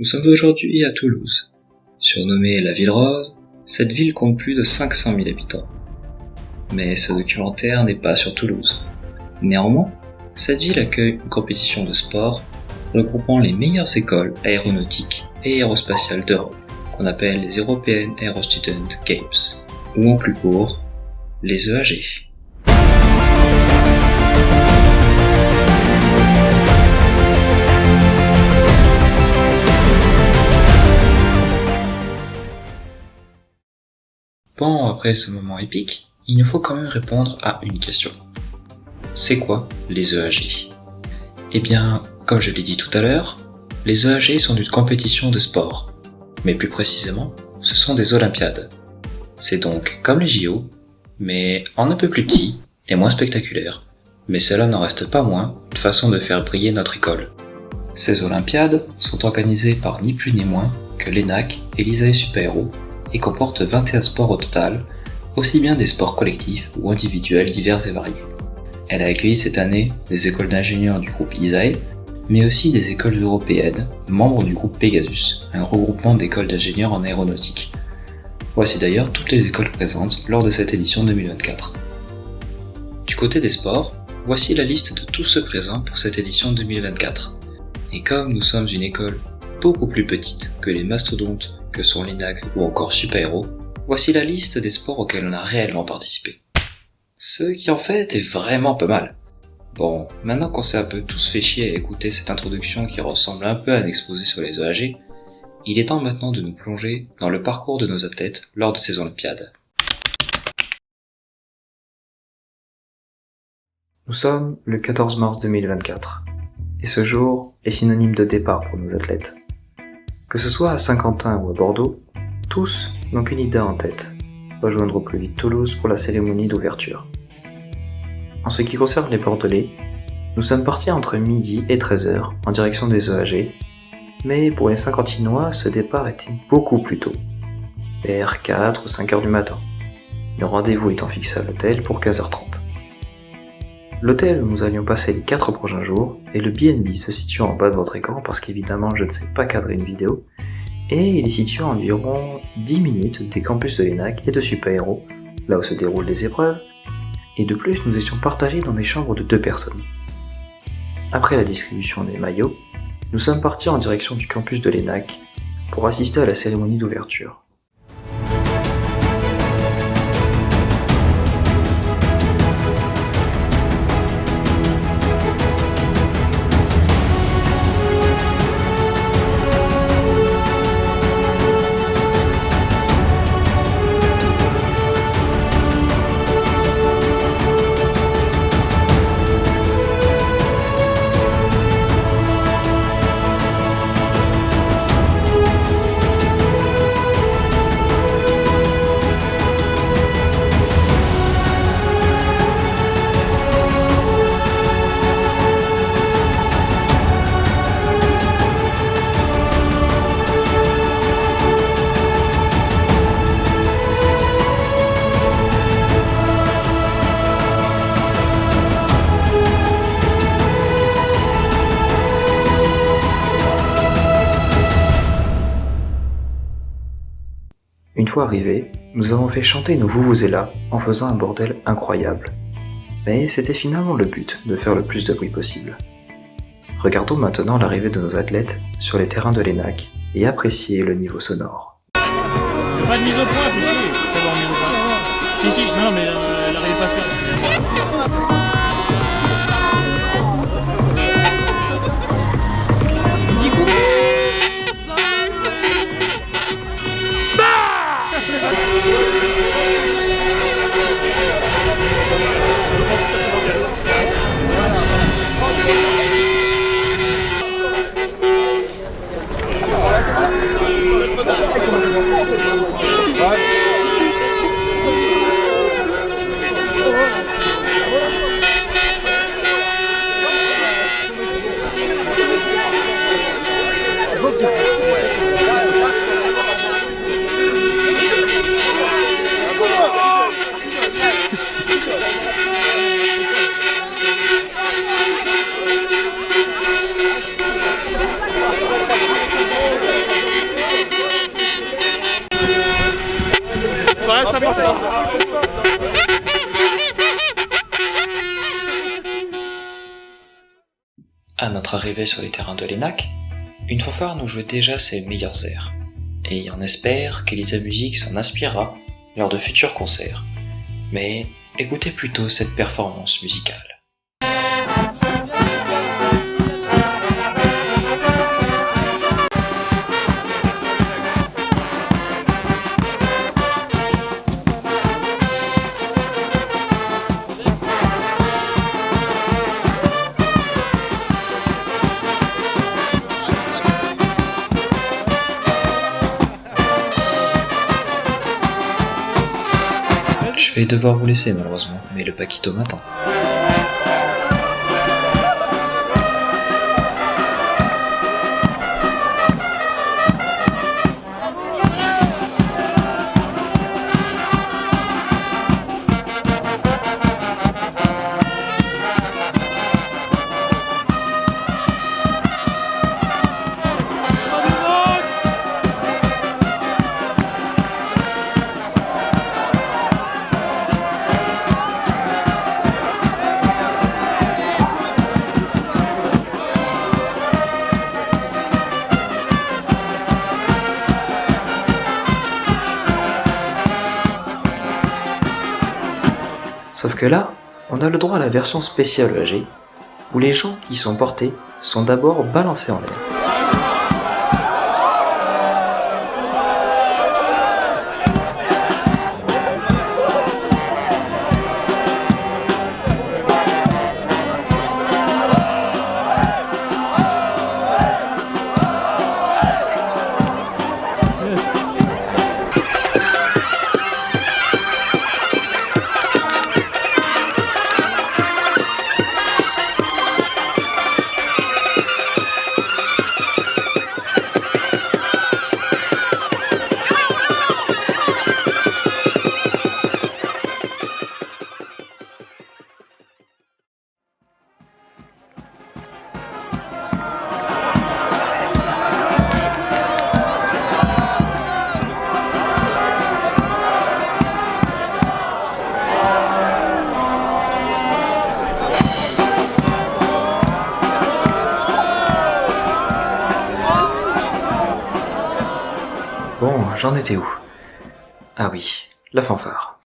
sommes aujourd'hui à Toulouse. Surnommée la Ville Rose, cette ville compte plus de 500 000 habitants. Mais ce documentaire n'est pas sur Toulouse. Néanmoins, cette ville accueille une compétition de sport regroupant les meilleures écoles aéronautiques et aérospatiales d'Europe, qu'on appelle les European Aero Student Games, ou en plus court, les EAG. Bon, après ce moment épique, il nous faut quand même répondre à une question. C'est quoi les EAG ? Eh bien, comme je l'ai dit tout à l'heure, les EAG sont une compétition de sport, mais plus précisément, ce sont des Olympiades. C'est donc comme les JO, mais en un peu plus petit et moins spectaculaire, mais cela n'en reste pas moins une façon de faire briller notre école. Ces Olympiades sont organisées par ni plus ni moins que l'ENAC et l'ISAE Super-Héros et comportent 21 sports au total, aussi bien des sports collectifs ou individuels divers et variés. Elle a accueilli cette année des écoles d'ingénieurs du groupe ISAE, mais aussi des écoles européennes, membres du groupe Pegasus, un regroupement d'écoles d'ingénieurs en aéronautique. Voici d'ailleurs toutes les écoles présentes lors de cette édition 2024. Du côté des sports, voici la liste de tous ceux présents pour cette édition 2024. Et comme nous sommes une école beaucoup plus petite que les mastodontes que sont l'ENAC ou encore Super-Héros, voici la liste des sports auxquels on a réellement participé. Ce qui en fait est vraiment pas mal. Bon, maintenant qu'on s'est un peu tous fait chier à écouter cette introduction qui ressemble un peu à un exposé sur les EAG, il est temps maintenant de nous plonger dans le parcours de nos athlètes lors de ces Olympiades. Nous sommes le 14 mars 2024, et ce jour est synonyme de départ pour nos athlètes. Que ce soit à Saint-Quentin ou à Bordeaux, tous n'ont qu'une idée en tête, rejoindre au plus vite Toulouse pour la cérémonie d'ouverture. En ce qui concerne les Bordelais, nous sommes partis entre midi et 13h en direction des EAG, mais pour les Saint-Quentinois, ce départ était beaucoup plus tôt, vers 4 ou 5h du matin, le rendez-vous étant fixé à l'hôtel pour 15h30. L'hôtel où nous allions passer les 4 prochains jours est le BNB se situant en bas de votre écran parce qu'évidemment je ne sais pas cadrer une vidéo, et il est situé à environ 10 minutes des campus de l'ENAC et de Super-Héros, là où se déroulent les épreuves, et de plus nous étions partagés dans des chambres de 2 personnes. Après la distribution des maillots, nous sommes partis en direction du campus de l'ENAC pour assister à la cérémonie d'ouverture. Une fois arrivés, nous avons fait chanter nos vuvuzelas en faisant un bordel incroyable. Mais c'était finalement le but, de faire le plus de bruit possible. Regardons maintenant l'arrivée de nos athlètes sur les terrains de l'ENAC et appréciez le niveau sonore. Pas de mise au point, c'est bon, mise au point. Si, non, mais elle n'arrivait pas à se faire. Ouais, ça marche pas. À notre arrivée sur les terrains de l'ENAC, une fanfare nous jouait déjà ses meilleurs airs, et on espère qu'Elisa Musique s'en inspirera lors de futurs concerts. Mais écoutez plutôt cette performance musicale. Je vais devoir vous laisser malheureusement, mais le Paquito m'attend. Sauf que là, on a le droit à la version spéciale EAG, où les gens qui sont portés sont d'abord balancés en l'air. Bon, j'en étais où? Ah oui, la fanfare.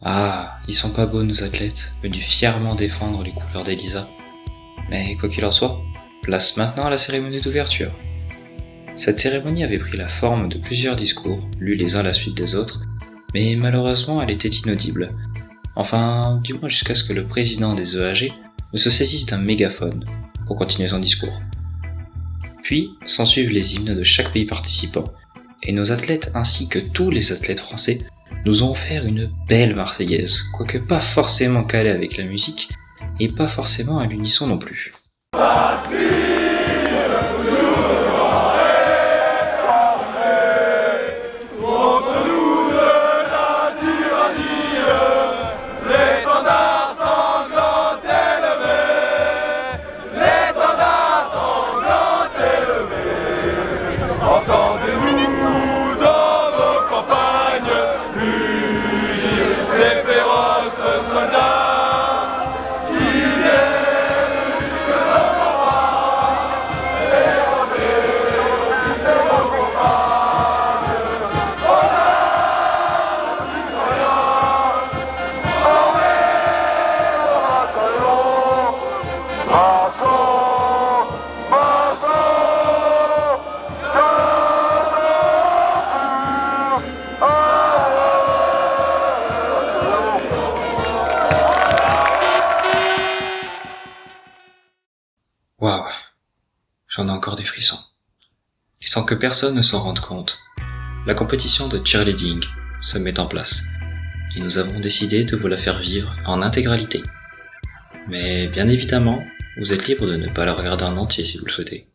Ah, ils sont pas beaux nos athlètes, venus fièrement défendre les couleurs d'Elisa. Mais quoi qu'il en soit, place maintenant à la cérémonie d'ouverture. Cette cérémonie avait pris la forme de plusieurs discours, lus les uns à la suite des autres, mais malheureusement elle était inaudible. Enfin, du moins jusqu'à ce que le président des EAG ne se saisisse d'un mégaphone pour continuer son discours. Puis s'ensuivent les hymnes de chaque pays participant, et nos athlètes ainsi que tous les athlètes français nous ont offert une belle marseillaise, quoique pas forcément calée avec la musique, et pas forcément à l'unisson non plus. Waouh, j'en ai encore des frissons. Et sans que personne ne s'en rende compte, la compétition de cheerleading se met en place, et nous avons décidé de vous la faire vivre en intégralité. Mais bien évidemment, vous êtes libre de ne pas la regarder en entier si vous le souhaitez.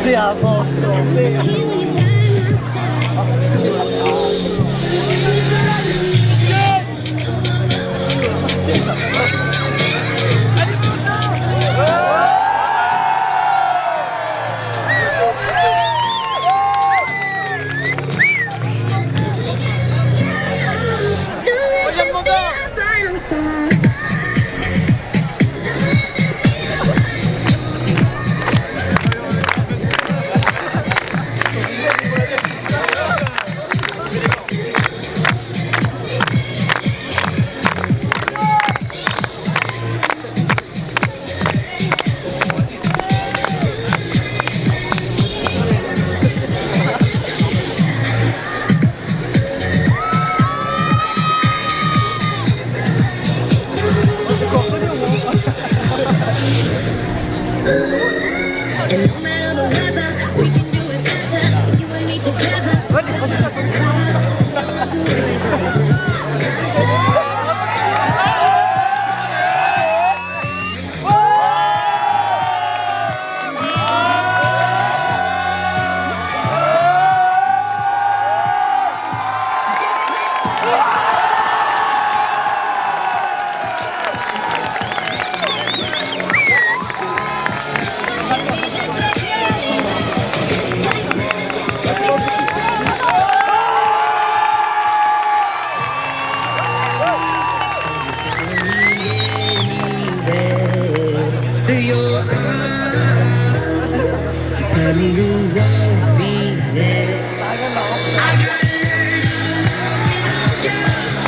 C'est avant. And no matter the weather, we can do it better. You and me together. Tell me you won't be there. I gotta learn to love you.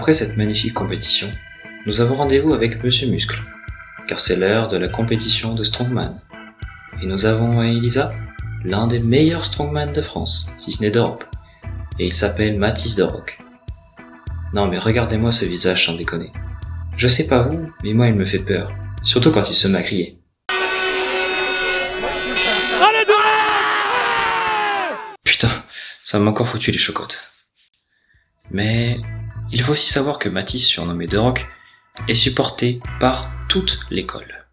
Après cette magnifique compétition, nous avons rendez-vous avec Monsieur Muscle, car c'est l'heure de la compétition de Strongman. Et nous avons à Elisa l'un des meilleurs Strongman de France, si ce n'est d'Europe, et il s'appelle Mathis de Rock. Non mais regardez-moi ce visage sans déconner. Je sais pas vous, mais moi il me fait peur, surtout quand il se met à crier. Putain, ça m'a encore foutu les chocottes. Mais il faut aussi savoir que Mathis, surnommé The Rock, est supporté par toute l'école.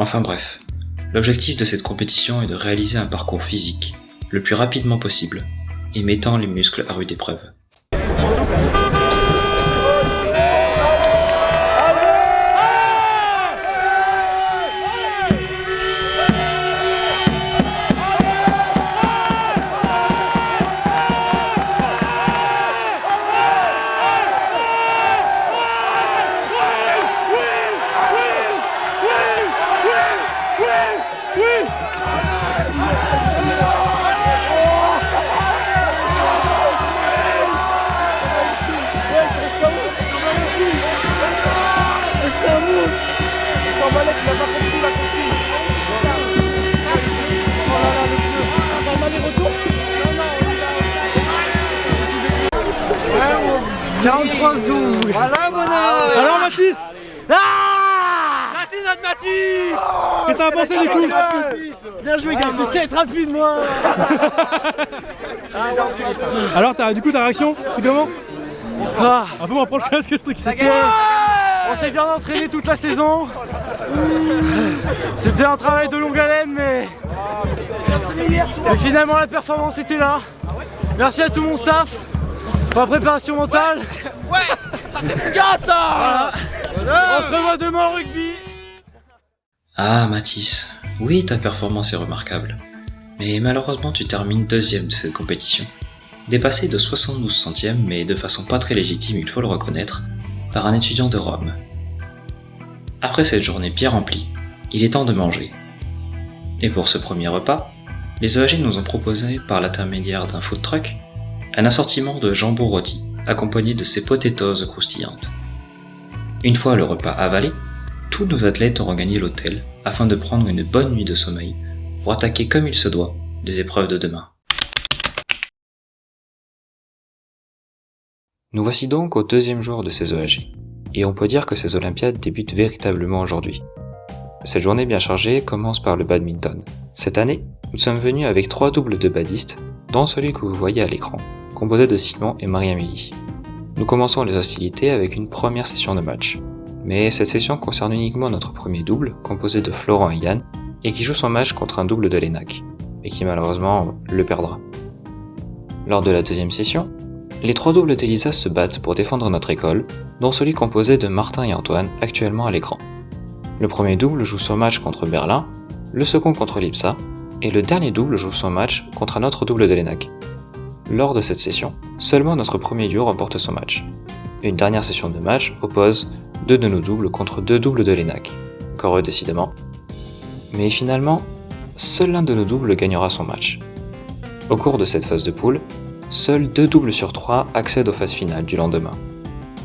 En Enfin bref, l'objectif de cette compétition est de réaliser un parcours physique, le plus rapidement possible, et mettant les muscles à rude épreuve. Voilà, bonheur. Alors Mathis, Ça, c'est notre Mathis. qu'est-ce que t'as pensé du coup? Bien joué, gars. Je sais être rapide, moi. Alors ta réaction, c'est comment? Ah, Un peu moins proche que ce truc. on s'est bien entraîné toute la saison. C'était un travail de longue haleine, mais finalement la performance était là. Merci à tout mon staff pour la préparation mentale. Ouais, ça c'est plus gars ça. On se revoit demain au rugby. Ah Mathis, oui ta performance est remarquable, mais malheureusement tu termines deuxième de cette compétition, dépassé de 72 centièmes mais de façon pas très légitime il faut le reconnaître, par un étudiant de Rome. Après cette journée bien remplie, il est temps de manger. Et pour ce premier repas, les EAG nous ont proposé par l'intermédiaire d'un food truck un assortiment de jambon rôti accompagné de ces potatoes croustillantes. Une fois le repas avalé, tous nos athlètes ont regagné l'hôtel afin de prendre une bonne nuit de sommeil pour attaquer comme il se doit les épreuves de demain. Nous voici donc au deuxième jour de ces EAG, et on peut dire que ces Olympiades débutent véritablement aujourd'hui. Cette journée bien chargée commence par le badminton. Cette année, nous sommes venus avec 3 doubles de badistes, dont celui que vous voyez à l'écran, composé de Simon et Marie-Amélie. Nous commençons les hostilités avec une première session de match, mais cette session concerne uniquement notre premier double, composé de Florent et Yann, et qui joue son match contre un double de l'ENAC, et qui malheureusement le perdra. Lors de la deuxième session, les 3 doubles d'Elisa se battent pour défendre notre école, dont celui composé de Martin et Antoine, actuellement à l'écran. Le premier double joue son match contre Berlin, le second contre l'IPSA, et le dernier double joue son match contre un autre double de l'ENAC. Lors de cette session, seulement notre premier duo remporte son match. Une dernière session de match oppose 2 de nos doubles contre 2 doubles de l'ENAC. Encore eux décidément. Mais finalement, seul l'un de nos doubles gagnera son match. Au cours de cette phase de poule, seuls 2 doubles sur 3 accèdent aux phases finales du lendemain.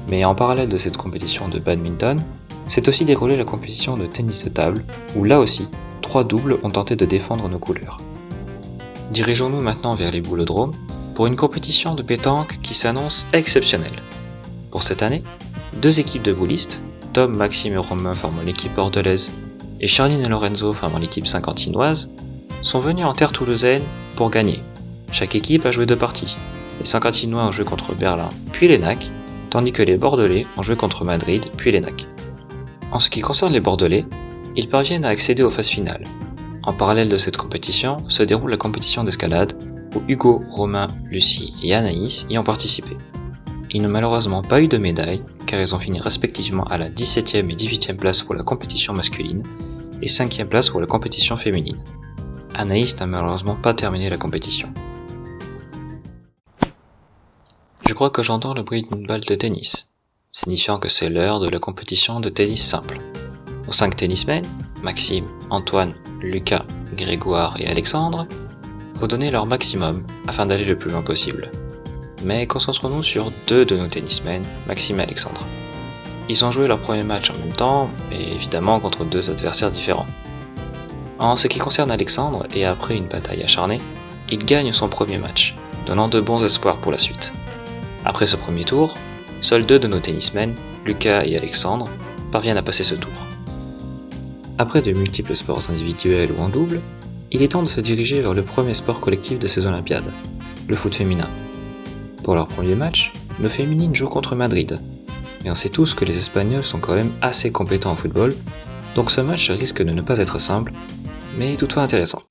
Mais en parallèle de cette compétition de badminton, s'est aussi déroulée la compétition de tennis de table, où là aussi, 3 doubles ont tenté de défendre nos couleurs. Dirigeons-nous maintenant vers les boulodromes, pour une compétition de pétanque qui s'annonce exceptionnelle. Pour cette année, 2 équipes de boulistes, Tom, Maxime et Romain formant l'équipe bordelaise, et Charline et Lorenzo formant l'équipe saint-quentinoise, sont venus en terre toulousaine pour gagner. Chaque équipe a joué 2 parties. Les saint-quentinois ont joué contre Berlin, puis l'ENAC, tandis que les bordelais ont joué contre Madrid, puis l'ENAC. En ce qui concerne les bordelais, ils parviennent à accéder aux phases finales. En parallèle de cette compétition se déroule la compétition d'escalade, où Hugo, Romain, Lucie et Anaïs y ont participé. Ils n'ont malheureusement pas eu de médaille, car ils ont fini respectivement à la 17e et 18e place pour la compétition masculine, et 5e place pour la compétition féminine. Anaïs n'a malheureusement pas terminé la compétition. Je crois que j'entends le bruit d'une balle de tennis, signifiant que c'est l'heure de la compétition de tennis simple. Nos 5 tennismen, Maxime, Antoine, Lucas, Grégoire et Alexandre, vont donner leur maximum afin d'aller le plus loin possible. Mais concentrons-nous sur 2 de nos tennismen, Maxime et Alexandre. Ils ont joué leur premier match en même temps, mais évidemment contre 2 adversaires différents. En ce qui concerne Alexandre, et après une bataille acharnée, il gagne son premier match, donnant de bons espoirs pour la suite. Après ce premier tour, seuls 2 de nos tennismen, Lucas et Alexandre, parviennent à passer ce tour. Après de multiples sports individuels ou en double, il est temps de se diriger vers le premier sport collectif de ces Olympiades, le foot féminin. Pour leur premier match, nos féminines jouent contre Madrid, mais on sait tous que les Espagnols sont quand même assez compétents en football, Donc ce match risque de ne pas être simple, mais toutefois intéressant.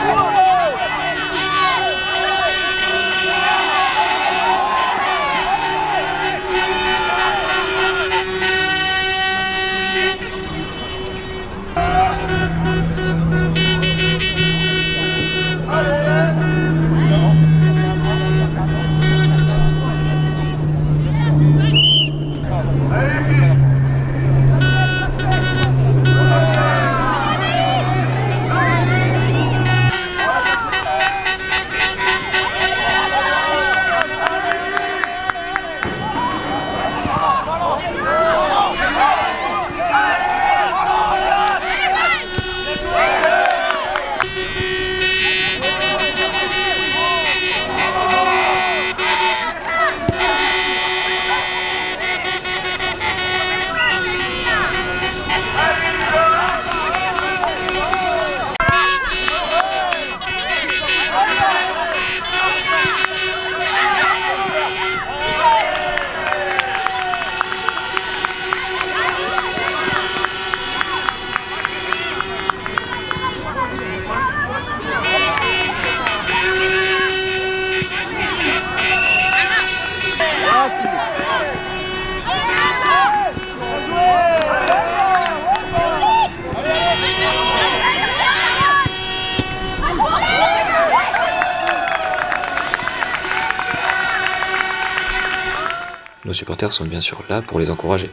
Nos supporters sont bien sûr là pour les encourager.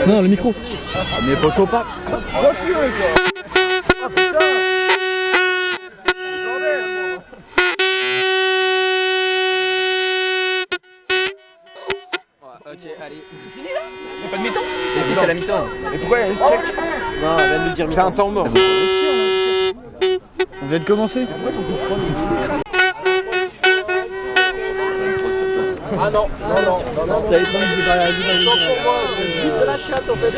Non, le micro. Ah, mais poteau pas. Ah putain. Ok, allez. C'est fini là? Y'a pas de mi-temps? Si, c'est la mi-temps. Mais pourquoi il y a ce check? Non, elle vient de lui dire C'est un temps mort. On vient de commencer. Ah non, non, non, non, non. Ça va être bon, Juste de la chatte en fait.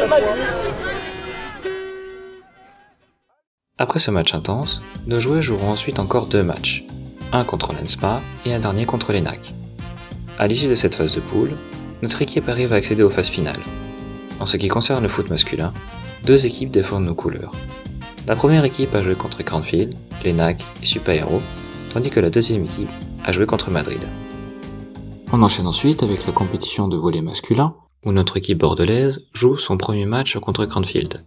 Après ce match intense, nos joueurs joueront ensuite encore 2 matchs, un contre l'ENSPA et un dernier contre l'ENAC. À l'issue de cette phase de poule, notre équipe arrive à accéder aux phases finales. En ce qui concerne le foot masculin, 2 équipes défendent nos couleurs. La première équipe a joué contre Cranfield, l'ENAC et Super Hero, tandis que la deuxième équipe a joué contre Madrid. On enchaîne ensuite avec la compétition de volley masculin, où notre équipe bordelaise joue son premier match contre Cranfield.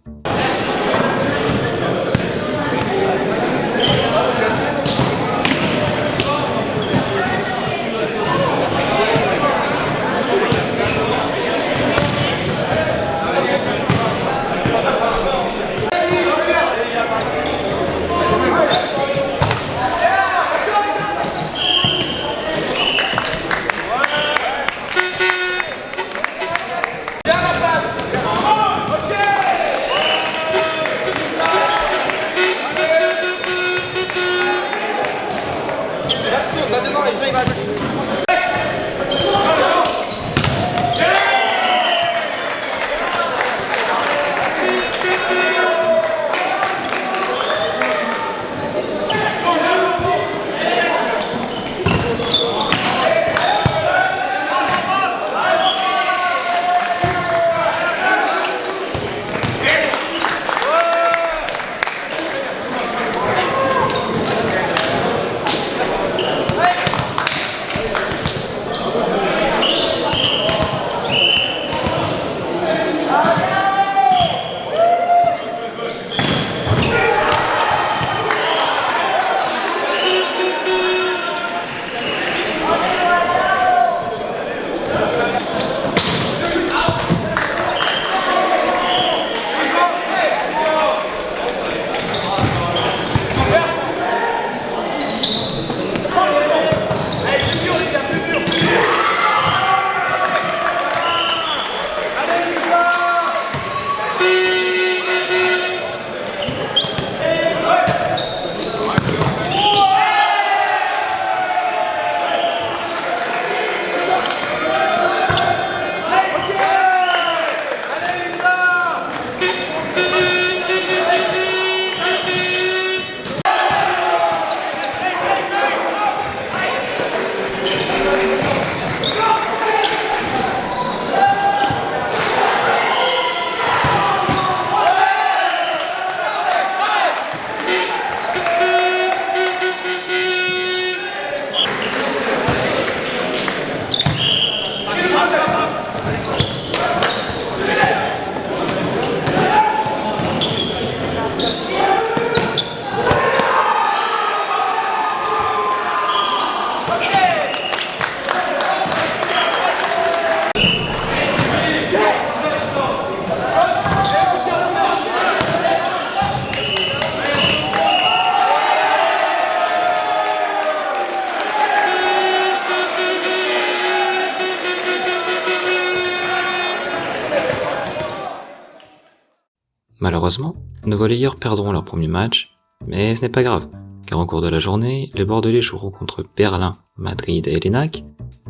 Malheureusement, nos volleyeurs perdront leur premier match, mais ce n'est pas grave, car au cours de la journée, les Bordelais joueront contre Berlin, Madrid et l'ENAC,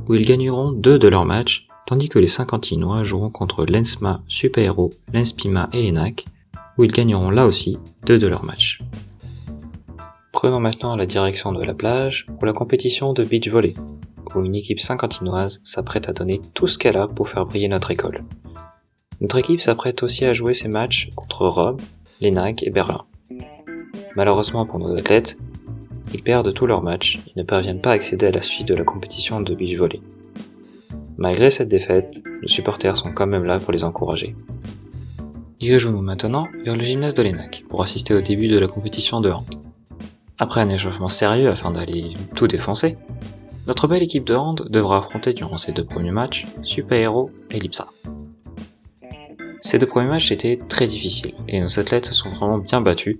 où ils gagneront 2 de leurs matchs, tandis que les Saint-Quentinois joueront contre l'ENSMA, Super-Héros, l'ENSPIMA et l'ENAC, où ils gagneront là aussi 2 de leurs matchs. Prenons maintenant la direction de la plage pour la compétition de beach volley, où une équipe saint-quentinoise s'apprête à donner tout ce qu'elle a pour faire briller notre école. Notre équipe s'apprête aussi à jouer ses matchs contre Rome, l'ENAC et Berlin. Malheureusement pour nos athlètes, ils perdent tous leurs matchs et ne parviennent pas à accéder à la suite de la compétition de beach volley. Malgré cette défaite, nos supporters sont quand même là pour les encourager. Dirigeons-nous maintenant vers le gymnase de l'ENAC pour assister au début de la compétition de hand. Après un échauffement sérieux afin d'aller tout défoncer, notre belle équipe de hand devra affronter durant ces 2 premiers matchs Super-Héros et l'IPSA. Ces 2 premiers matchs étaient très difficiles et nos athlètes se sont vraiment bien battus,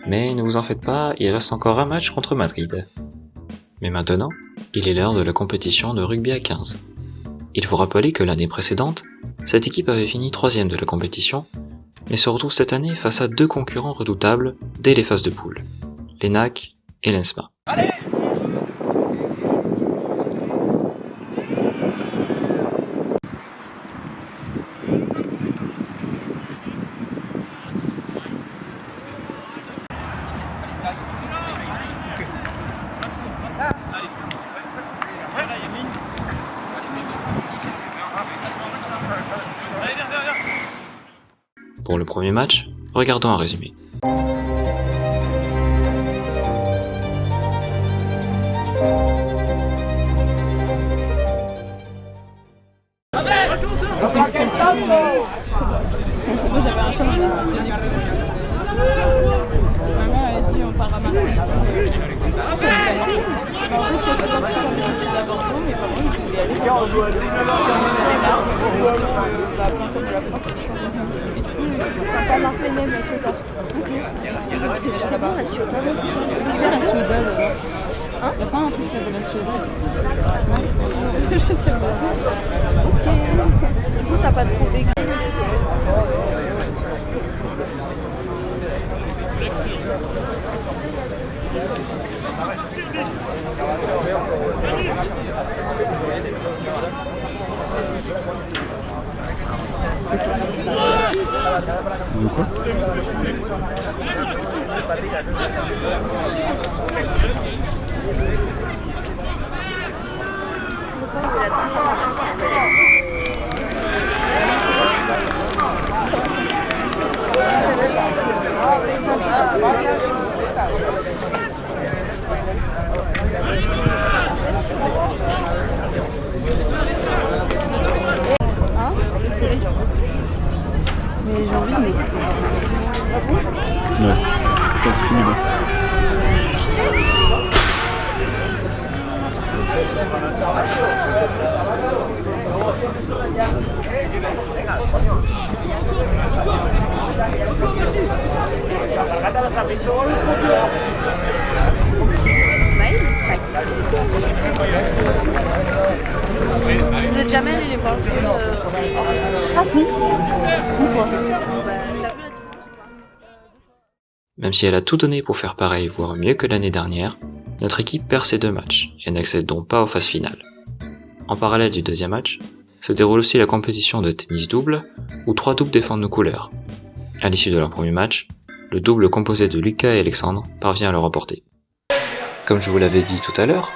mais ne vous en faites pas, il reste encore un match contre Madrid. Mais maintenant, il est l'heure de la compétition de rugby à 15. Il faut rappeler que l'année précédente, cette équipe avait fini 3ème de la compétition, mais se retrouve cette année face à 2 concurrents redoutables dès les phases de poule, l'ENAC et l'ENSMA. Pour le premier match, regardons un résumé. Moi j'avais un chat de maman a dit on part à Marseille. En fait, c'est comme ça qu'on est d'abord, mais par contre, il voulait aller. On est marre, la princesse de la France, et du coup, c'est pas Marseille même, la Ciotat. C'est bien là-bas, la Ciotat. C'est bien la Ciotat d'abord. Hein? Il n'y a pas un truc qui s'appelle la Ciotat? Non? Je sais pas. Ok. Du coup, t'as pas trouvé. Quoi? Mais j'ai envie de m'écouter. Ouais, c'est pas fini là. Vous êtes jamais allé les voir jouer Ah si, une fois. T'as vu la différence ou pas? Même si elle a tout donné pour faire pareil, voire mieux que l'année dernière, notre équipe perd ses 2 matchs et n'accède donc pas aux phases finales. En parallèle du 2e match, se déroule aussi la compétition de tennis double, où 3 doubles défendent nos couleurs. À l'issue de leur premier match, le double composé de Lucas et Alexandre parvient à le remporter. Comme je vous l'avais dit tout à l'heure,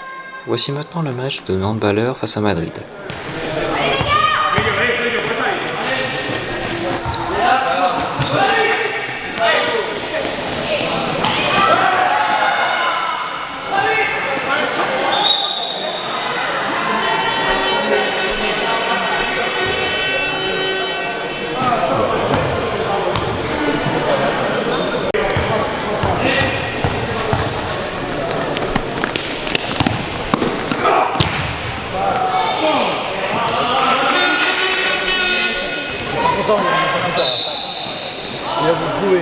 voici maintenant le match de nos handballeurs face à Madrid. Il va vous trouver.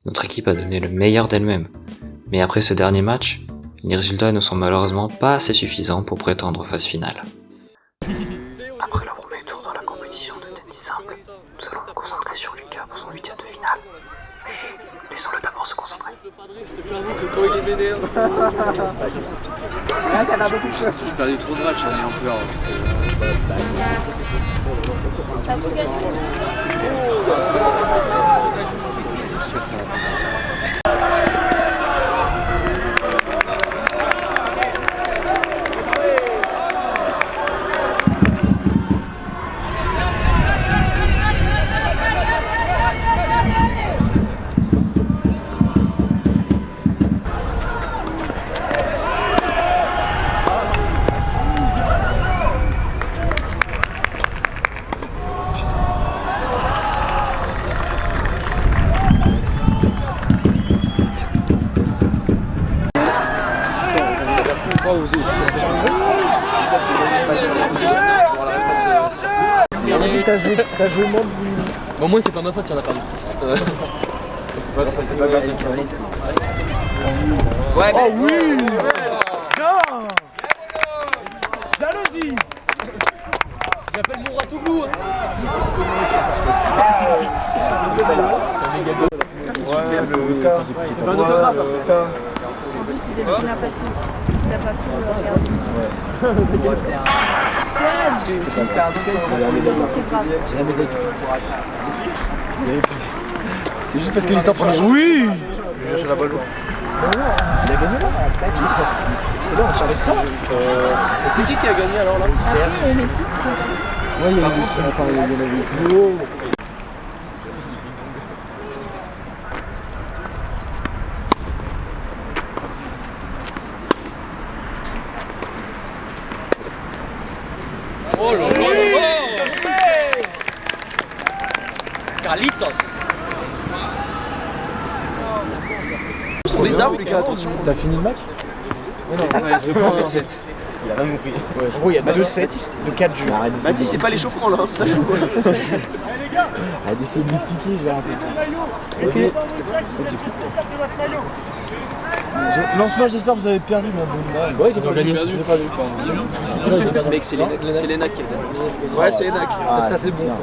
Notre équipe a donné le meilleur d'elle-même, mais après ce dernier match, les résultats ne sont malheureusement pas assez suffisants pour prétendre aux phases finales. Après le premier tour dans la compétition de tennis simple, nous allons nous concentrer sur Lucas pour son 8e de finale. Mais laissons-le d'abord se concentrer. J'ai perdu trop de matchs en ayant peur. T'as joué moins de... Bon, moi, c'est pas ma faute si on a perdu. C'est pas grave. Ouais, Oh oui! Bien! Jalousie! j'appelle mon Ratoglou. Hein. Ouais, le cas. J'ai pas d'autographe. Le cas. En plus, c'était bien passé. T'as pas pu le regarder. Si, c'est grave. C'est juste parce que j'étais en train de... Oui! Je cherche la balle. Il a gagné là? C'est qui a gagné alors là? Après, il y a les filles qui sont passées. Ouais, il y a eu plus haut. Oh là là! Carlitos! Sur les arbres, Lucas, attention. T'as fini le match? Ouais, je prends les 7. Il a rien compris. En gros, il y a 2 sets de 4 jeux. Mathis, c'est pas l'échauffement là, ça joue. Arrête d'essayer de m'expliquer, je vais arrêter. Lance-moi, j'espère que vous avez perdu, mon bon. Ouais, ils ont gagné. J'ai pas vu. Mec, c'est l'ENAC qui a gagné. Ouais, c'est Enac. Ça, c'est bon, ça.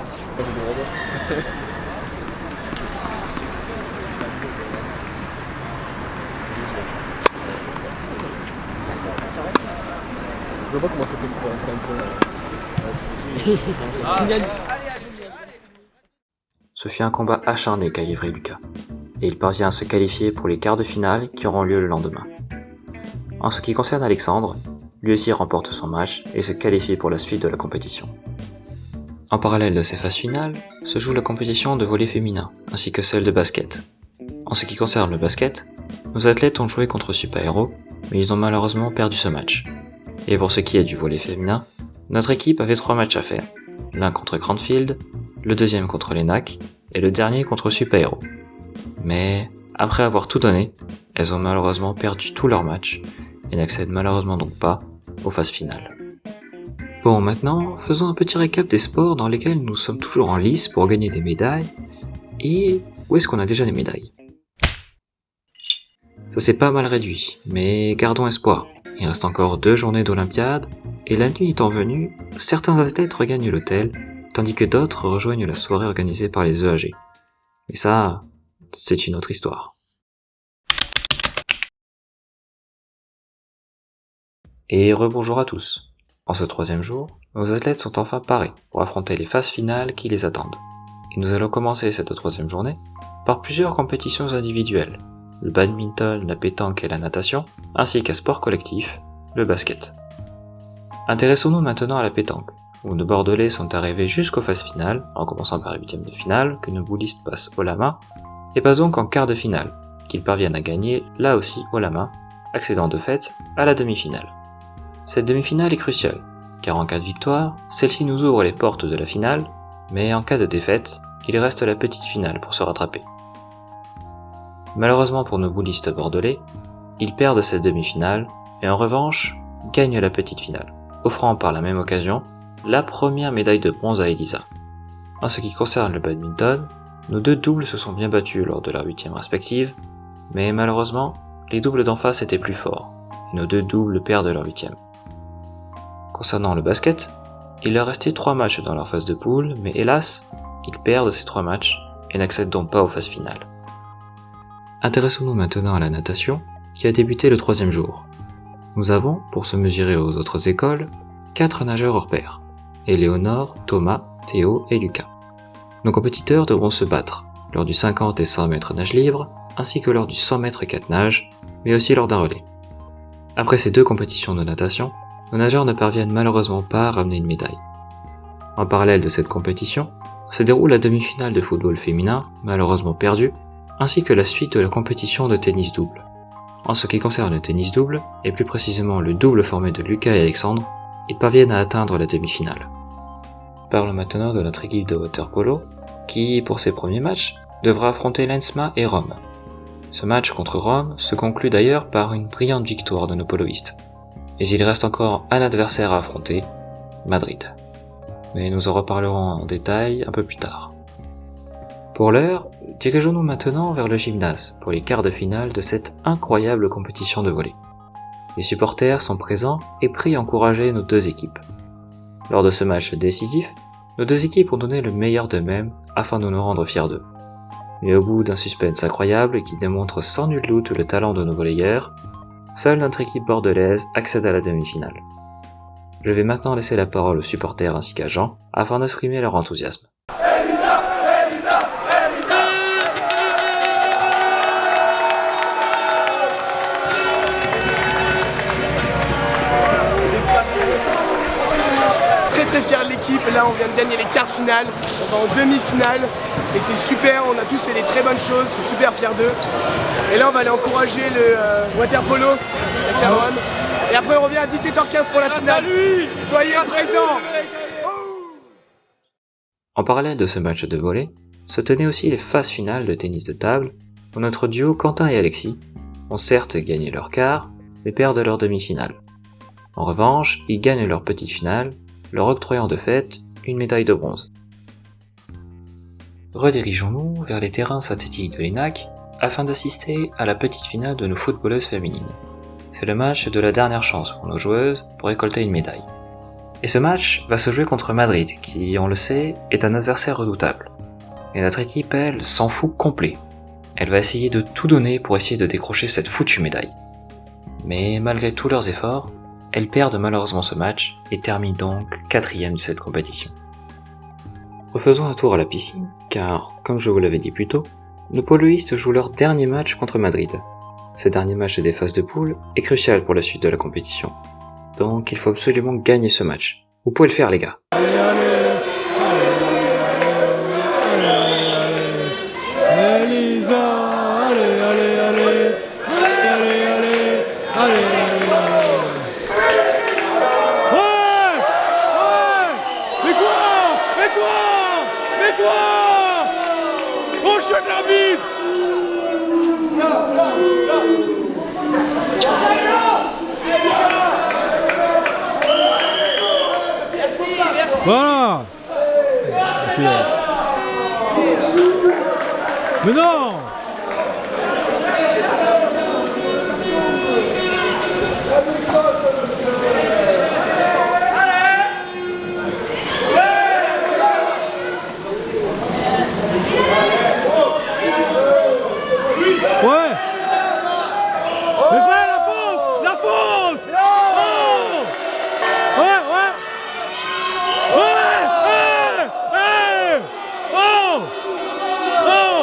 Je vois pas comment ça peut se faire. Ce fut un combat acharné qu'a livré Lucas, et il parvient à se qualifier pour les quarts de finale qui auront lieu le lendemain. En ce qui concerne Alexandre, lui aussi remporte son match et se qualifie pour la suite de la compétition. En parallèle de ces phases finales, se joue la compétition de volley féminin, ainsi que celle de basket. En ce qui concerne le basket, nos athlètes ont joué contre Super Héros, mais ils ont malheureusement perdu ce match. Et pour ce qui est du volley féminin, notre équipe avait 3 matchs à faire, l'un contre Cranfield, le deuxième contre l'ENAC, et le dernier contre Super Héros. Mais, après avoir tout donné, elles ont malheureusement perdu tous leurs matchs, et n'accèdent malheureusement donc pas aux phases finales. Bon, maintenant, faisons un petit récap des sports dans lesquels nous sommes toujours en lice pour gagner des médailles, et où est-ce qu'on a déjà des médailles? Ça s'est pas mal réduit, mais gardons espoir. Il reste encore 2 journées d'Olympiade, et la nuit étant venue, certains athlètes regagnent l'hôtel, tandis que d'autres rejoignent la soirée organisée par les EAG. Mais ça, c'est une autre histoire. Et rebonjour à tous. En ce 3e jour, nos athlètes sont enfin parés pour affronter les phases finales qui les attendent. Et nous allons commencer cette 3e journée par plusieurs compétitions individuelles, le badminton, la pétanque et la natation, ainsi qu'un sport collectif, le basket. Intéressons-nous maintenant à la pétanque, où nos Bordelais sont arrivés jusqu'aux phases finales, en commençant par la 8e de finale, que nos boulistes passent haut la main, et passent donc en quart de finale, qu'ils parviennent à gagner là aussi haut la main, accédant de fait à la demi-finale. Cette demi-finale est cruciale, car en cas de victoire, celle-ci nous ouvre les portes de la finale, mais en cas de défaite, il reste la petite finale pour se rattraper. Malheureusement pour nos boulistes bordelais, ils perdent cette demi-finale et en revanche gagne la petite finale, offrant par la même occasion la première médaille de bronze à Elisa. En ce qui concerne le badminton, nos deux doubles se sont bien battus lors de leur 8e respective, mais malheureusement, les doubles d'en face étaient plus forts, et nos deux doubles perdent leur 8e. Concernant le basket, il leur restait 3 matchs dans leur phase de poule, mais hélas, ils perdent ces 3 matchs et n'accèdent donc pas aux phases finales. Intéressons-nous maintenant à la natation, qui a débuté le 3e jour. Nous avons, pour se mesurer aux autres écoles, 4 nageurs hors pair, Éléonore, Thomas, Théo et Lucas. Nos compétiteurs devront se battre lors du 50 et 100 mètres nage libre, ainsi que lors du 100 mètres 4 nages, mais aussi lors d'un relais. Après ces 2 compétitions de natation, nos nageurs ne parviennent malheureusement pas à ramener une médaille. En parallèle de cette compétition, se déroule la demi-finale de football féminin, malheureusement perdue, ainsi que la suite de la compétition de tennis double. En ce qui concerne le tennis double, et plus précisément le double formé de Lucas et Alexandre, ils parviennent à atteindre la demi-finale. Parlons maintenant de notre équipe de water-polo, qui, pour ses premiers matchs, devra affronter Lensma et Rome. Ce match contre Rome se conclut d'ailleurs par une brillante victoire de nos poloistes. Mais il reste encore un adversaire à affronter, Madrid. Mais nous en reparlerons en détail un peu plus tard. Pour l'heure, dirigeons-nous maintenant vers le gymnase pour les quarts de finale de cette incroyable compétition de volley. Les supporters sont présents et prient à encourager nos deux équipes. Lors de ce match décisif, nos deux équipes ont donné le meilleur d'eux-mêmes afin de nous rendre fiers d'eux. Mais au bout d'un suspense incroyable qui démontre sans nul doute le talent de nos volleyeurs, seule notre équipe bordelaise accède à la demi-finale. Je vais maintenant laisser la parole aux supporters ainsi qu'à Jean afin d'exprimer leur enthousiasme. Très fiers de l'équipe, là on vient de gagner les quarts de finale, on va en demi-finale et c'est super, on a tous fait des très bonnes choses, je suis super fier d'eux. Et là on va aller encourager le water polo à Caron. Et après on revient à 17h15 pour la finale. Soyez présents. En parallèle de ce match de volley, se tenaient aussi les phases finales de tennis de table, où notre duo Quentin et Alexis ont certes gagné leur quart, mais perdent leur demi-finale. En revanche, ils gagnent leur petite finale, leur octroyant de fait une médaille de bronze. Redirigeons-nous vers les terrains synthétiques de l'ENAC afin d'assister à la petite finale de nos footballeuses féminines. C'est le match de la dernière chance pour nos joueuses pour récolter une médaille. Et ce match va se jouer contre Madrid, qui, on le sait, est un adversaire redoutable. Et notre équipe, elle, s'en fout complet. Elle va essayer de tout donner pour essayer de décrocher cette foutue médaille. Mais malgré tous leurs efforts, elles perdent malheureusement ce match et terminent donc 4e de cette compétition. Refaisons un tour à la piscine, car, comme je vous l'avais dit plus tôt, nos poloistes jouent leur dernier match contre Madrid. Ce dernier match des phases de poule est crucial pour la suite de la compétition. Donc il faut absolument gagner ce match. Vous pouvez le faire les gars. Voilà. Mais non. Ouais. Mais ouais, la faute. La faute. Oh. Ouais, ouais. Ouais. Hey. Hey. Oh. Oh.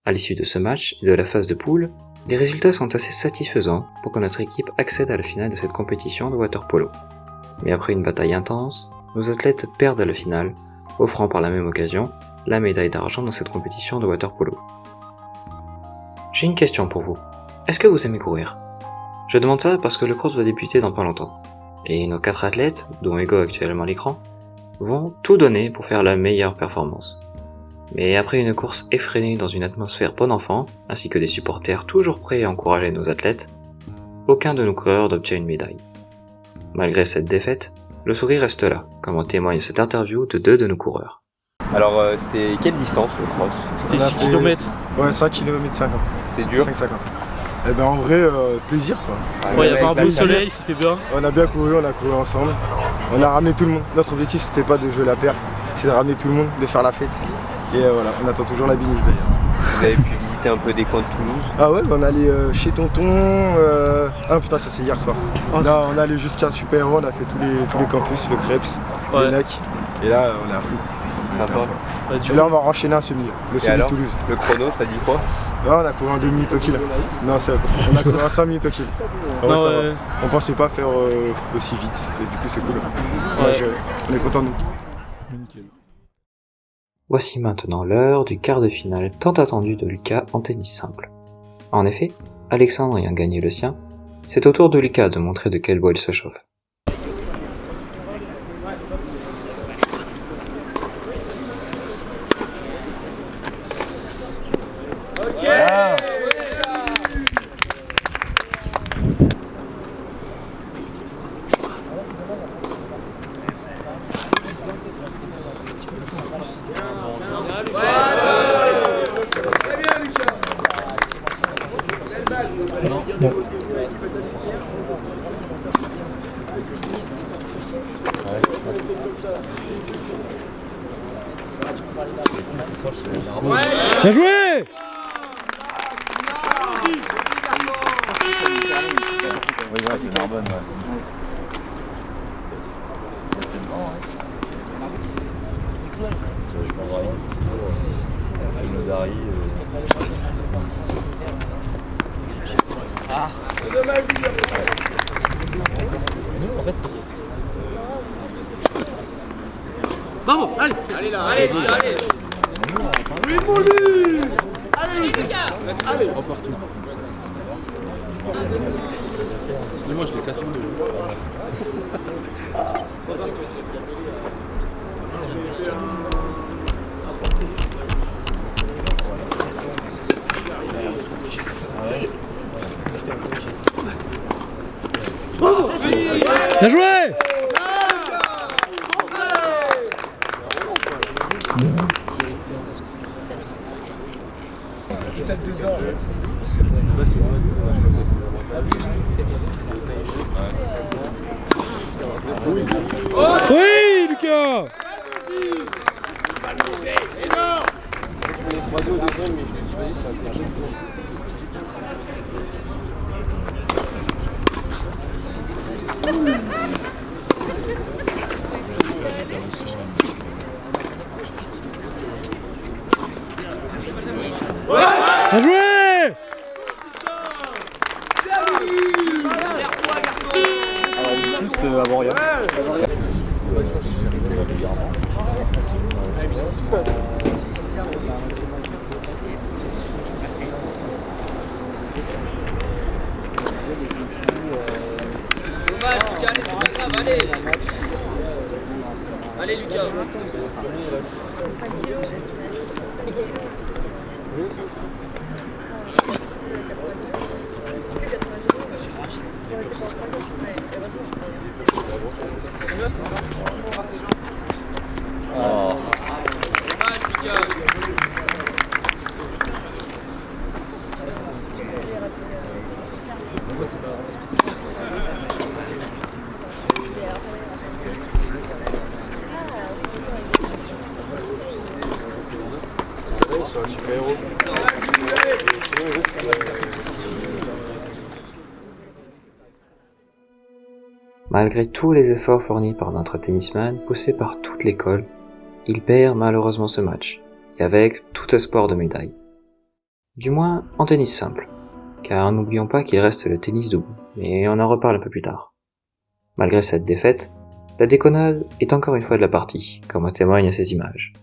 À l'issue de ce match et de la phase de poule, les résultats sont assez satisfaisants pour que notre équipe accède à la finale de cette compétition de water-polo. Mais après une bataille intense, nos athlètes perdent la finale, offrant par la même occasion la médaille d'argent dans cette compétition de water-polo. J'ai une question pour vous. Est-ce que vous aimez courir? Je demande ça parce que le cross va débuter dans pas longtemps. Et nos 4 athlètes, dont Ego actuellement à l'écran, vont tout donner pour faire la meilleure performance. Mais après une course effrénée dans une atmosphère bon enfant, ainsi que des supporters toujours prêts à encourager nos athlètes, aucun de nos coureurs n'obtient une médaille. Malgré cette défaite, le sourire reste là, comme en témoigne cette interview de 2 de nos coureurs. Alors c'était quelle distance le cross? C'était 6 km. Ouais, 5 km 50. C'était dur? 5,50. Eh ben en vrai, plaisir quoi. Ouais, il y avait un beau soleil, c'était bien. On a bien couru, on a couru ensemble. On a ramené tout le monde. Notre objectif c'était pas de jouer la paire, c'est de ramener tout le monde, de faire la fête. Et voilà, on attend toujours la binouze d'ailleurs. Vous avez pu visiter un peu des coins de Toulouse? Ah ouais, on allait chez Tonton. Ah putain, ça c'est hier soir. Là, on allait jusqu'à Super Héros, on a fait tous les campus, le Krebs, Ouais. le NAC. Et là, on est à fond. Sympa. Et là, on va enchaîner un semi, le semi de Toulouse. Le chrono, ça dit quoi? Ouais, on a couru en 2 minutes au kill. Non, on a couru en 5 minutes au kill. Ouais, ça va. On pensait pas faire aussi vite, et du coup c'est cool. Ouais, on est content de nous. Voici maintenant l'heure du quart de finale tant attendu de Lucas en tennis simple. En effet, Alexandre ayant gagné le sien, c'est au tour de Lucas de montrer de quel bois il se chauffe. Bien joué! Oui, ouais, c'est Narbonne, ouais. Je prends rien. C'est le Dari. Ah! Nous, en fait, Bravo, allez! Allez là, allez, allez. Oui, mon lui. Allez, Lucas. Allez. Excusez-moi, je l'ai cassé le dos. Bien joué! Oui, Lucas! Bien joué! tous avant rien. Allez Lucas. Malgré tous les efforts fournis par notre tennisman, poussé par toute l'école, il perd malheureusement ce match, et avec tout espoir de médaille. Du moins en tennis simple, car n'oublions pas qu'il reste le tennis debout, mais on en reparle un peu plus tard. Malgré cette défaite, la déconnade est encore une fois de la partie, comme en témoignent ces images.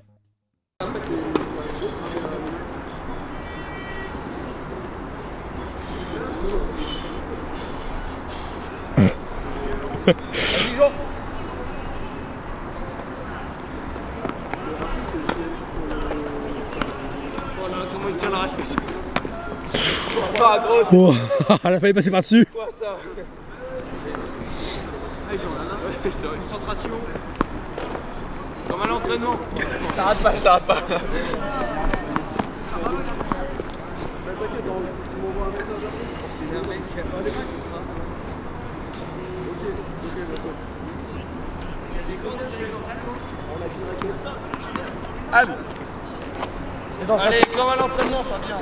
Oh, elle a failli passer par-dessus. Quoi ça? Concentration. Comme à l'entraînement. Je t'arrête pas, je t'arrête pas. C'est un mec. Allez, comme à l'entraînement, ça vient.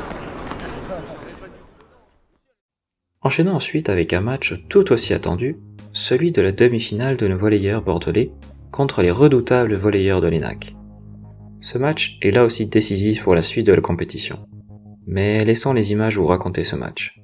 Enchaînons ensuite avec un match tout aussi attendu, celui de la demi-finale de nos volleyeurs bordelais contre les redoutables volleyeurs de l'ENAC. Ce match est là aussi décisif pour la suite de la compétition. Mais laissons les images vous raconter ce match.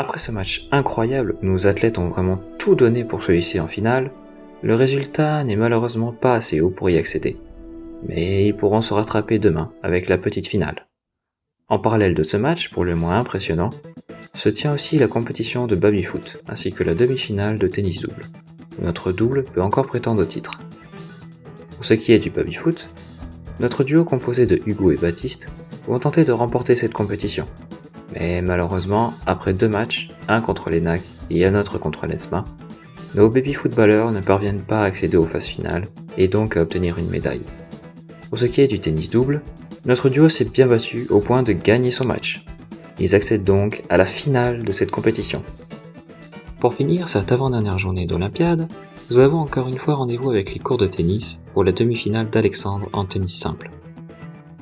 Après ce match incroyable où nos athlètes ont vraiment tout donné pour se hisser en finale, Le résultat n'est malheureusement pas assez haut pour y accéder, mais ils pourront se rattraper demain avec la petite finale. En parallèle de ce match, pour le moins impressionnant, se tient aussi la compétition de baby-foot, ainsi que la demi-finale de tennis double, où notre double peut encore prétendre au titre. Pour ce qui est du baby-foot, notre duo composé de Hugo et Baptiste vont tenter de remporter cette compétition. Mais malheureusement, après 2 matchs, un contre l'ENAC et un autre contre l'ESMA, nos baby-footballeurs ne parviennent pas à accéder aux phases finales et donc à obtenir une médaille. Pour ce qui est du tennis double, notre duo s'est bien battu au point de gagner son match. Ils accèdent donc à la finale de cette compétition. Pour finir cette avant-dernière journée d'Olympiade, nous avons encore une fois rendez-vous avec les cours de tennis pour la demi-finale d'Alexandre en tennis simple.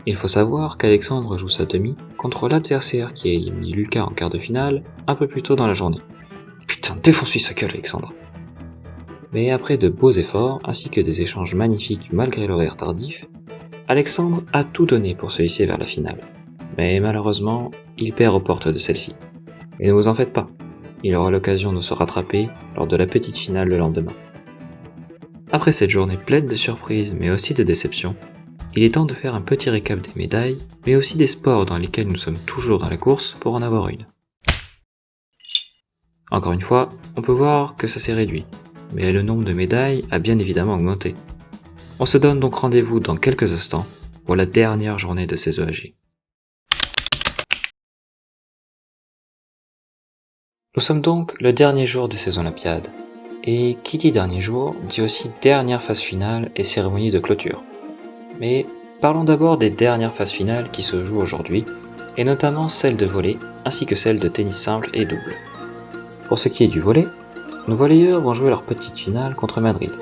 Il faut savoir qu'Alexandre joue sa demi contre l'adversaire qui a éliminé Lucas en quart de finale un peu plus tôt dans la journée. Putain, défonce-lui sa gueule, Alexandre! Mais après de beaux efforts ainsi que des échanges magnifiques malgré l'horaire tardif, Alexandre a tout donné pour se hisser vers la finale. Mais malheureusement, il perd aux portes de celle-ci. Mais ne vous en faites pas, il aura l'occasion de se rattraper lors de la petite finale le lendemain. Après cette journée pleine de surprises mais aussi de déceptions, il est temps de faire un petit récap des médailles, mais aussi des sports dans lesquels nous sommes toujours dans la course pour en avoir une. Encore une fois, on peut voir que ça s'est réduit, mais le nombre de médailles a bien évidemment augmenté. On se donne donc rendez-vous dans quelques instants pour la dernière journée de ces EAG. Nous sommes donc le dernier jour de ces Olympiades, et qui dit dernier jour dit aussi dernière phase finale et cérémonie de clôture. Mais parlons d'abord des dernières phases finales qui se jouent aujourd'hui, et notamment celle de volley ainsi que celle de tennis simple et double. Pour ce qui est du volley, nos volleyeurs vont jouer leur petite finale contre Madrid,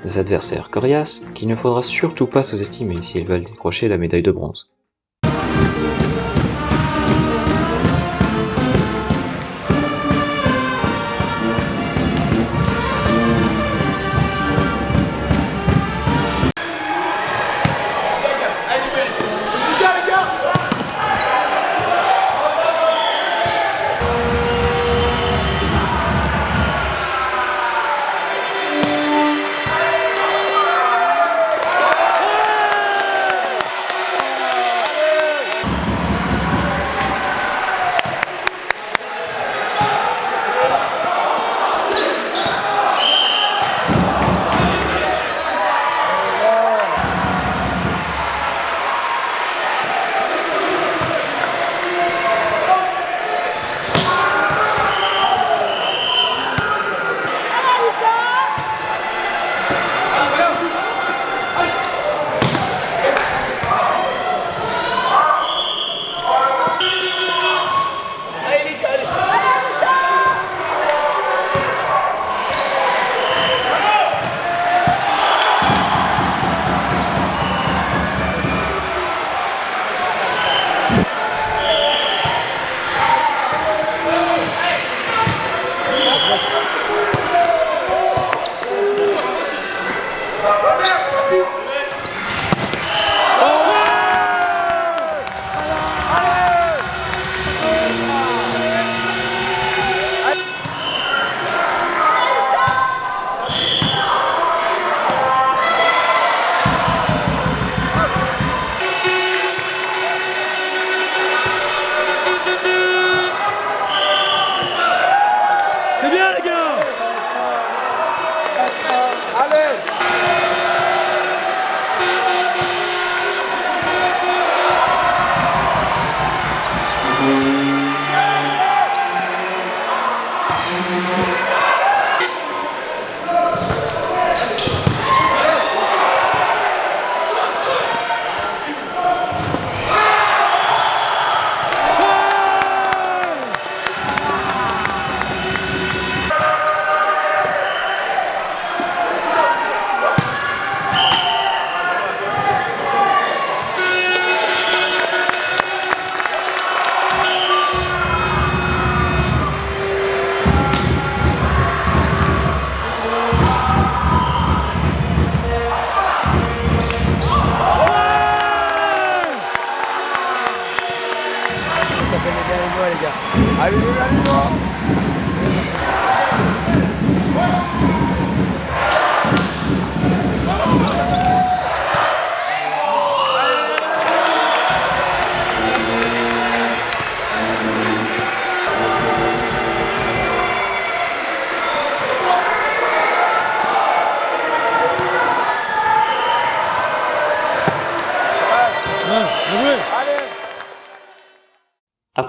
des adversaires coriaces qu'il ne faudra surtout pas sous-estimer s'ils veulent décrocher la médaille de bronze.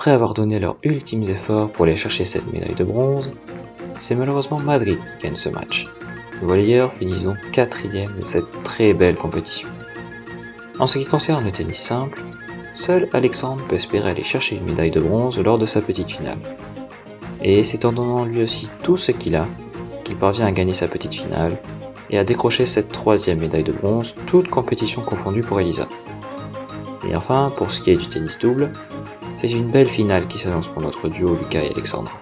Après avoir donné leurs ultimes efforts pour aller chercher cette médaille de bronze, c'est malheureusement Madrid qui gagne ce match. Nos volleyeurs finissent donc 4e de cette très belle compétition. En ce qui concerne le tennis simple, seul Alexandre peut espérer aller chercher une médaille de bronze lors de sa petite finale. Et c'est en donnant lui aussi tout ce qu'il a qu'il parvient à gagner sa petite finale et à décrocher cette 3e médaille de bronze, toute compétition confondue pour Elisa. Et enfin, pour ce qui est du tennis double, c'est une belle finale qui s'annonce pour notre duo Lucas et Alexandra.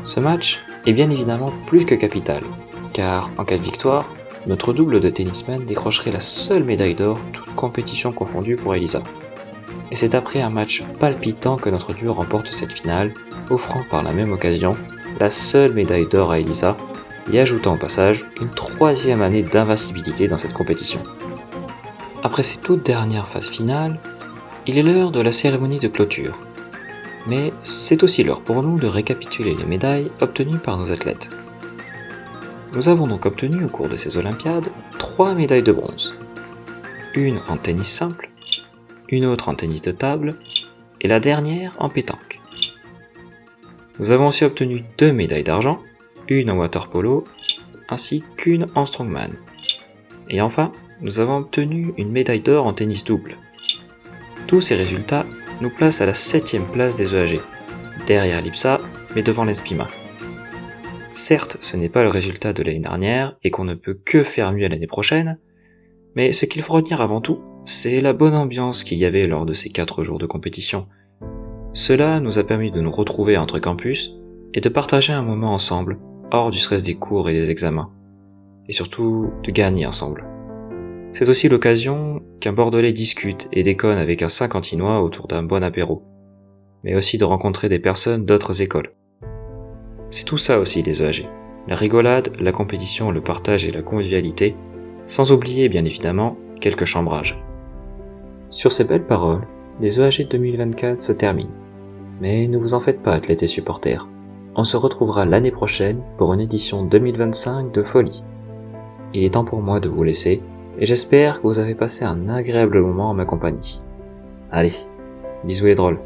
Ce match est bien évidemment plus que capital, car en cas de victoire, notre double de tennismen décrocherait la seule médaille d'or, toute compétition confondue pour Elisa. Et c'est après un match palpitant que notre duo remporte cette finale, offrant par la même occasion la seule médaille d'or à Elisa, et ajoutant au passage une 3e année d'invincibilité dans cette compétition. Après ces toutes dernières phases finales, il est l'heure de la cérémonie de clôture. Mais c'est aussi l'heure pour nous de récapituler les médailles obtenues par nos athlètes. Nous avons donc obtenu au cours de ces Olympiades 3 médailles de bronze. Une en tennis simple, une autre en tennis de table, et la dernière en pétanque. Nous avons aussi obtenu 2 médailles d'argent, une en water polo, ainsi qu'une en strongman. Et enfin, nous avons obtenu une médaille d'or en tennis double. Tous ces résultats nous placent à la 7e place des EAG, derrière l'IPSA, mais devant l'ESPIMA. Certes, ce n'est pas le résultat de l'année dernière, et qu'on ne peut que faire mieux l'année prochaine, mais ce qu'il faut retenir avant tout, c'est la bonne ambiance qu'il y avait lors de ces 4 jours de compétition. Cela nous a permis de nous retrouver entre campus, et de partager un moment ensemble, hors du stress des cours et des examens, et surtout de gagner ensemble. C'est aussi l'occasion qu'un Bordelais discute et déconne avec un Saint-Quentinois autour d'un bon apéro, mais aussi de rencontrer des personnes d'autres écoles. C'est tout ça aussi les EAG, la rigolade, la compétition, le partage et la convivialité, sans oublier bien évidemment quelques chambrages. Sur ces belles paroles, les EAG 2024 se terminent, mais ne vous en faites pas athlètes et supporters, on se retrouvera l'année prochaine pour une édition 2025 de folie. Il est temps pour moi de vous laisser, et j'espère que vous avez passé un agréable moment en ma compagnie. Allez, bisous les drôles.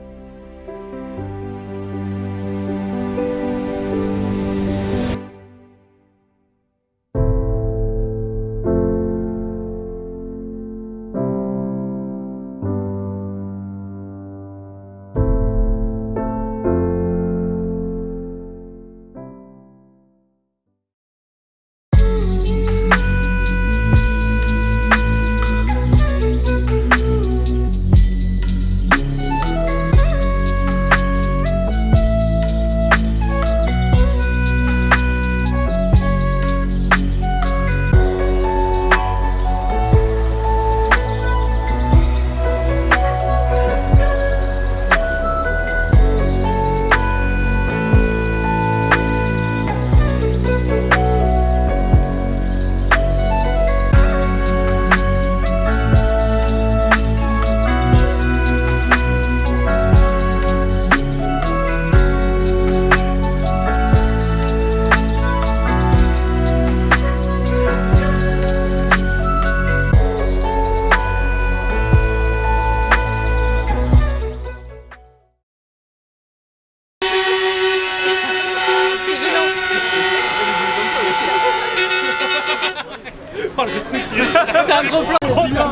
C'est un gros plan.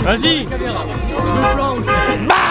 Vas-y. Le plan.